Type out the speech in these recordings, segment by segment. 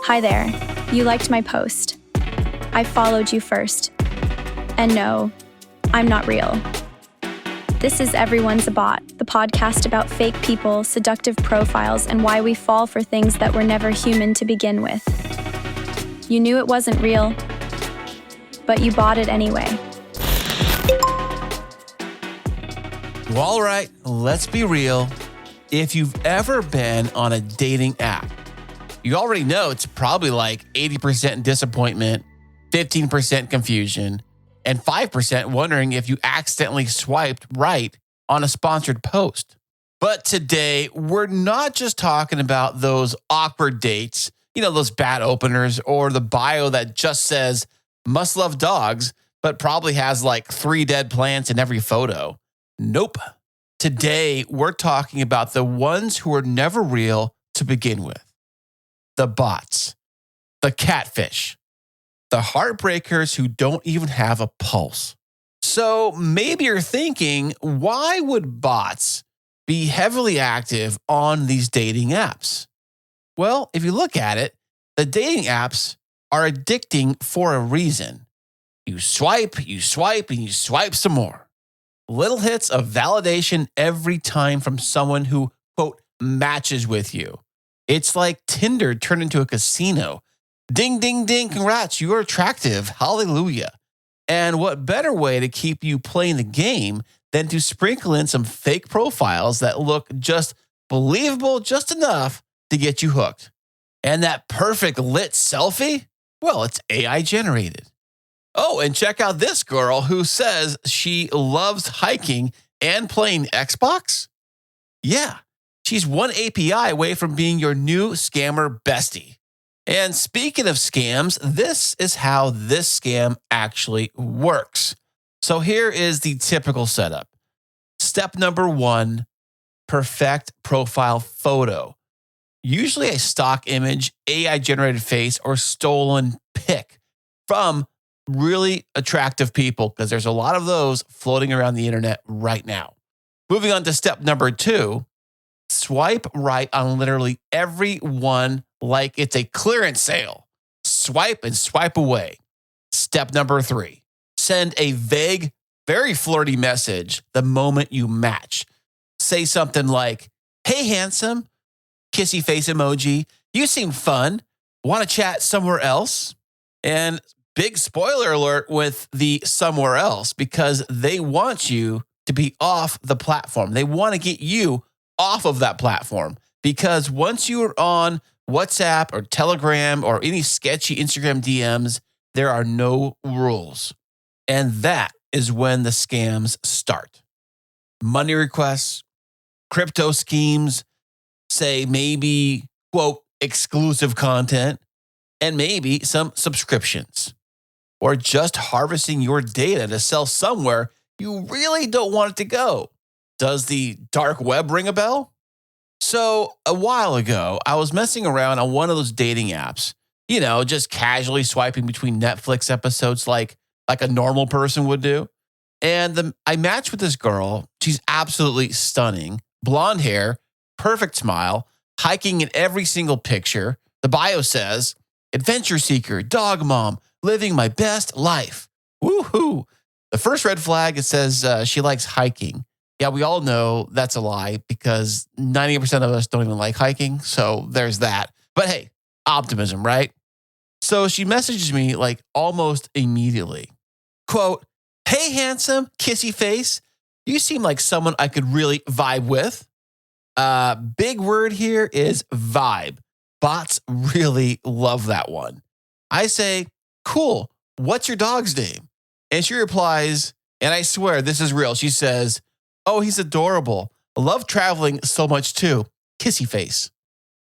Hi there. You liked my post. I followed you first. And no, I'm not real. This is Everyone's a Bot, the podcast about fake people, seductive profiles, and why we fall for things that were never human to begin with. You knew it wasn't real, but you bought it anyway. Well, all right, let's be real. If you've ever been on a dating app, you already know it's probably like 80% disappointment, 15% confusion, and 5% wondering if you accidentally swiped right on a sponsored post. But today, we're not just talking about those awkward dates, those bad openers, or the bio that just says, must love dogs, but probably has like 3 dead plants in every photo. Nope. Today, we're talking about the ones who are never real to begin with. The bots, the catfish, the heartbreakers who don't even have a pulse. So maybe you're thinking, why would bots be heavily active on these dating apps? Well, if you look at it, the dating apps are addicting for a reason. You swipe, and you swipe some more. Little hits of validation every time from someone who, quote, matches with you. It's like Tinder turned into a casino. Ding, ding, ding, congrats, you're attractive, hallelujah. And what better way to keep you playing the game than to sprinkle in some fake profiles that look just believable just enough to get you hooked. And that perfect lit selfie? Well, it's AI generated. Oh, and check out this girl who says she loves hiking and playing Xbox. Yeah, she's one API away from being your new scammer bestie. And speaking of scams, this is how this scam actually works. So here is the typical setup. Step number 1, perfect profile photo. Usually a stock image, AI generated face, or stolen pic from really attractive people, because there's a lot of those floating around the internet right now. Moving on to step number 2, swipe right on literally every one like it's a clearance sale. Swipe and swipe away. Step number 3, send a vague, very flirty message the moment you match. Say something like, hey, handsome, kissy face emoji. You seem fun. Want to chat somewhere else? And big spoiler alert with the somewhere else, because they want you to be off the platform. They want to get you off of that platform, because once you are on WhatsApp or Telegram or any sketchy Instagram DMs, there are no rules. And that is when the scams start. Money requests, crypto schemes, say maybe, quote, exclusive content, and maybe some subscriptions, or just harvesting your data to sell somewhere you really don't want it to go. Does the dark web ring a bell? So a while ago, I was messing around on one of those dating apps, just casually swiping between Netflix episodes like a normal person would do. And I matched with this girl. She's absolutely stunning. Blonde hair, perfect smile, hiking in every single picture. The bio says, adventure seeker, dog mom, living my best life. Woohoo. The first red flag, it says she likes hiking. Yeah, we all know that's a lie, because 90% of us don't even like hiking. So there's that. But hey, optimism, right? So she messages me like almost immediately. Quote, hey, handsome, kissy face. You seem like someone I could really vibe with. Big word here is vibe. Bots really love that one. I say, cool. What's your dog's name? And she replies, and I swear this is real. She says, oh, he's adorable. Love traveling so much too. Kissy face.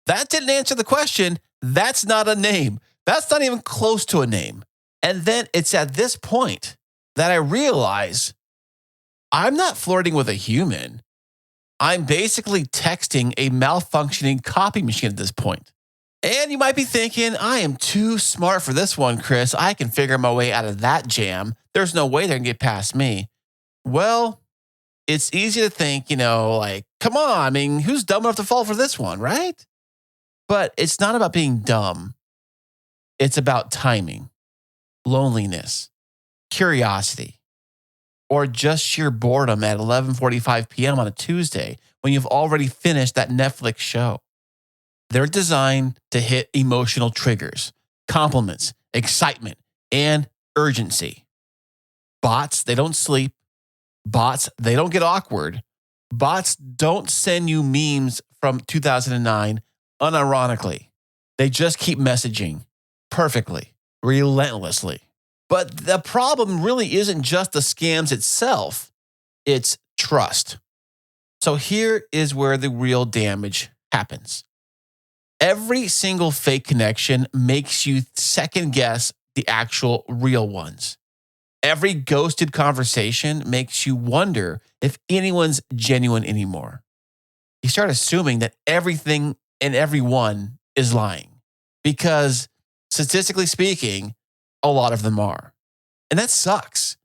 That didn't answer the question. That's not a name. That's not even close to a name. And then it's at this point that I realize I'm not flirting with a human. I'm basically texting a malfunctioning copy machine at this point. And you might be thinking, I am too smart for this one, Chris. I can figure my way out of that jam. There's no way they're going to get past me. Well, it's easy to think, come on, I mean, who's dumb enough to fall for this one, right? But it's not about being dumb. It's about timing, loneliness, curiosity, or just sheer boredom at 11:45 p.m. on a Tuesday when you've already finished that Netflix show. They're designed to hit emotional triggers, compliments, excitement, and urgency. Bots, they don't sleep. Bots, they don't get awkward. Bots don't send you memes from 2009 unironically. They just keep messaging perfectly, relentlessly. But the problem really isn't just the scams itself, it's trust. So here is where the real damage happens. Every single fake connection makes you second guess the actual real ones. Every ghosted conversation makes you wonder if anyone's genuine anymore. You start assuming that everything and everyone is lying because, statistically speaking, a lot of them are. And that sucks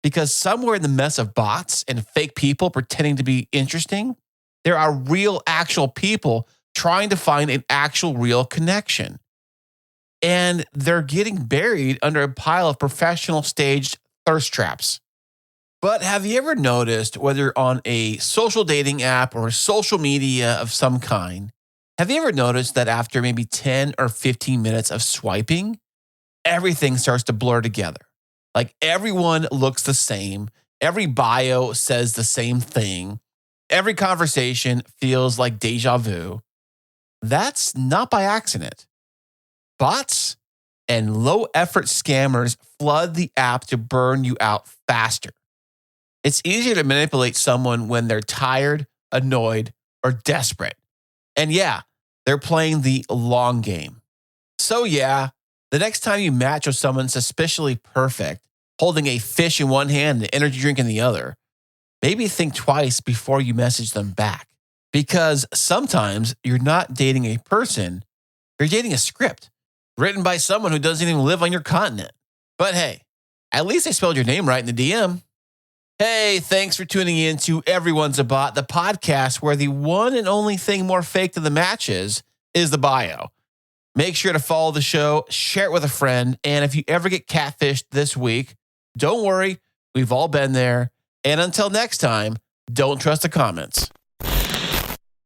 because somewhere in the mess of bots and fake people pretending to be interesting, there are real, actual people trying to find an actual real connection. And they're getting buried under a pile of professional staged thirst traps. But have you ever noticed, whether on a social dating app or social media of some kind, have you ever noticed that after maybe 10 or 15 minutes of swiping, everything starts to blur together? Like everyone looks the same. Every bio says the same thing. Every conversation feels like deja vu. That's not by accident. Bots and low-effort scammers flood the app to burn you out faster. It's easier to manipulate someone when they're tired, annoyed, or desperate. And yeah, they're playing the long game. So yeah, the next time you match with someone suspiciously perfect, holding a fish in one hand and an energy drink in the other, maybe think twice before you message them back. Because sometimes you're not dating a person, you're dating a script written by someone who doesn't even live on your continent. But hey, at least they spelled your name right in the DM. Hey, thanks for tuning in to Everyone's a Bot, the podcast where the one and only thing more fake than the matches is the bio. Make sure to follow the show, share it with a friend, and if you ever get catfished this week, don't worry, we've all been there. And until next time, don't trust the comments.